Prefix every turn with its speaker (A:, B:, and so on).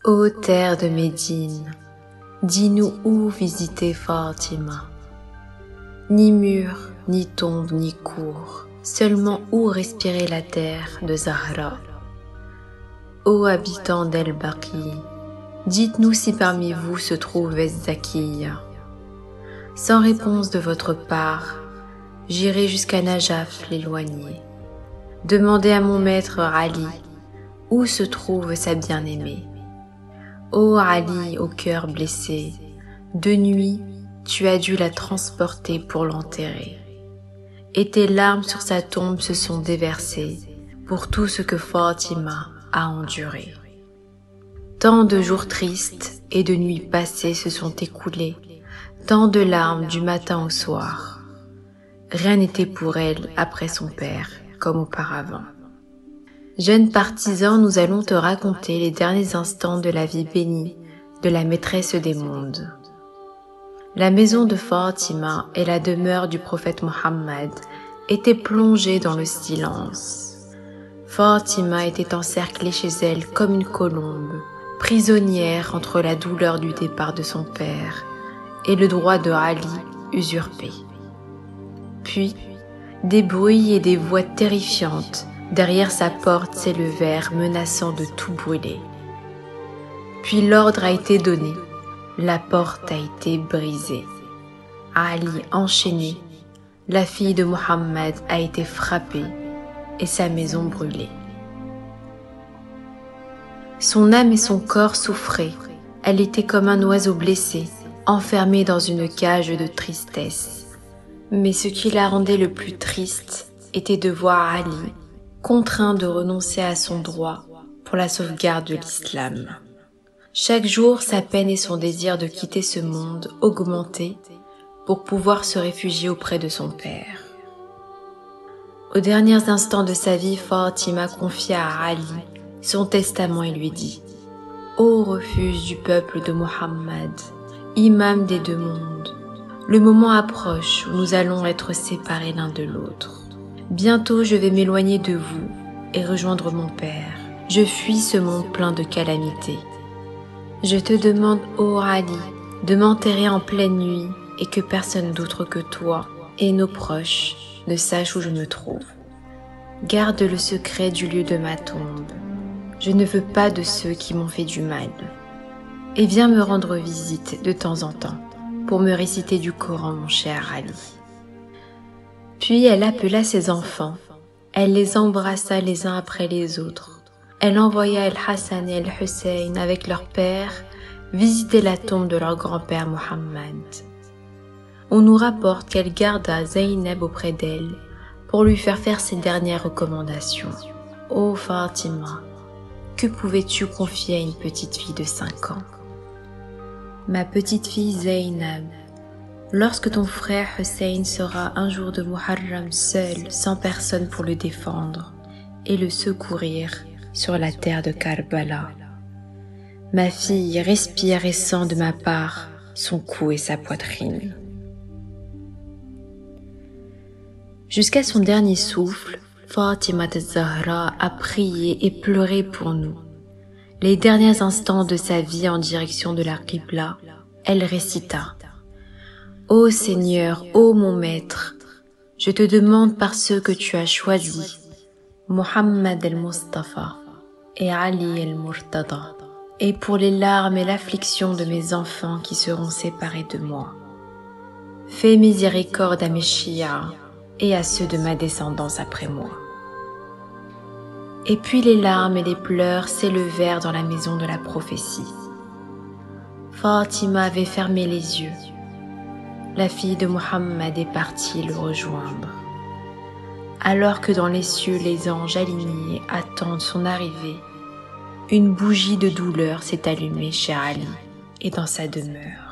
A: Ô terre de Médine, dis-nous où visiter Fatima. Ni mur, ni tombe, ni cour, seulement où respirer la terre de Zahra. Ô habitants d'El-Baqi, dites-nous si parmi vous se trouve Zakiya. Sans réponse de votre part, j'irai jusqu'à Najaf l'éloigné. Demandez à mon maître Ali où se trouve sa bien-aimée. Ô Ali au cœur blessé, de nuit tu as dû la transporter pour l'enterrer. Et tes larmes sur sa tombe se sont déversées pour tout ce que Fatima a enduré. Tant de jours tristes et de nuits passées se sont écoulés, tant de larmes du matin au soir. Rien n'était pour elle après son père, comme auparavant. Jeune partisan, nous allons te raconter les derniers instants de la vie bénie de la maîtresse des mondes. La maison de Fatima et la demeure du prophète Mohammed étaient plongées dans le silence. Fatima était encerclée chez elle comme une colombe, prisonnière entre la douleur du départ de son père et le droit de Ali usurpé. Puis, des bruits et des voix terrifiantes derrière sa porte s'élevèrent menaçant de tout brûler. Puis l'ordre a été donné, la porte a été brisée. Ali enchaîné, la fille de Mohammed a été frappée et sa maison brûlée. Son âme et son corps souffraient, elle était comme un oiseau blessé, enfermé dans une cage de tristesse. Mais ce qui la rendait le plus triste était de voir Ali contraint de renoncer à son droit pour la sauvegarde de l'islam. Chaque jour, sa peine et son désir de quitter ce monde augmentaient pour pouvoir se réfugier auprès de son père. Aux derniers instants de sa vie, Fatima confia à Ali son testament et lui dit « Ô refuge du peuple de Mohammed, imam des deux mondes, le moment approche où nous allons être séparés l'un de l'autre. Bientôt je vais m'éloigner de vous et rejoindre mon père. Je fuis ce monde plein de calamités. Je te demande, ô Ali, de m'enterrer en pleine nuit et que personne d'autre que toi et nos proches ne sache où je me trouve. Garde le secret du lieu de ma tombe. Je ne veux pas de ceux qui m'ont fait du mal. Et viens me rendre visite de temps en temps pour me réciter du Coran, mon cher Ali. » Puis elle appela ses enfants, elle les embrassa les uns après les autres. Elle envoya El-Hassan et El-Hussein avec leur père visiter la tombe de leur grand-père Mohammed. On nous rapporte qu'elle garda Zaynab auprès d'elle pour lui faire ses dernières recommandations. « Ô Fatima, que pouvais-tu confier à une petite fille de 5 ans ? Ma petite fille Zaynab, lorsque ton frère Hussein sera un jour de Muharram seul, sans personne pour le défendre et le secourir sur la terre de Karbala, ma fille respire et sent de ma part son cou et sa poitrine. » Jusqu'à son dernier souffle, Fatima Zahra a prié et pleuré pour nous. Les derniers instants de sa vie en direction de la Qibla, elle récita « Ô Seigneur, ô mon Maître, je te demande par ceux que tu as choisis, Mohammed el-Mustafa et Ali el-Murtada, et pour les larmes et l'affliction de mes enfants qui seront séparés de moi. Fais miséricorde à mes chiites et à ceux de ma descendance après moi. » Et puis les larmes et les pleurs s'élevèrent dans la maison de la prophétie. Fatima avait fermé les yeux. La fille de Mohammed est partie le rejoindre. Alors que dans les cieux les anges alignés attendent son arrivée, une bougie de douleur s'est allumée chez Ali et dans sa demeure.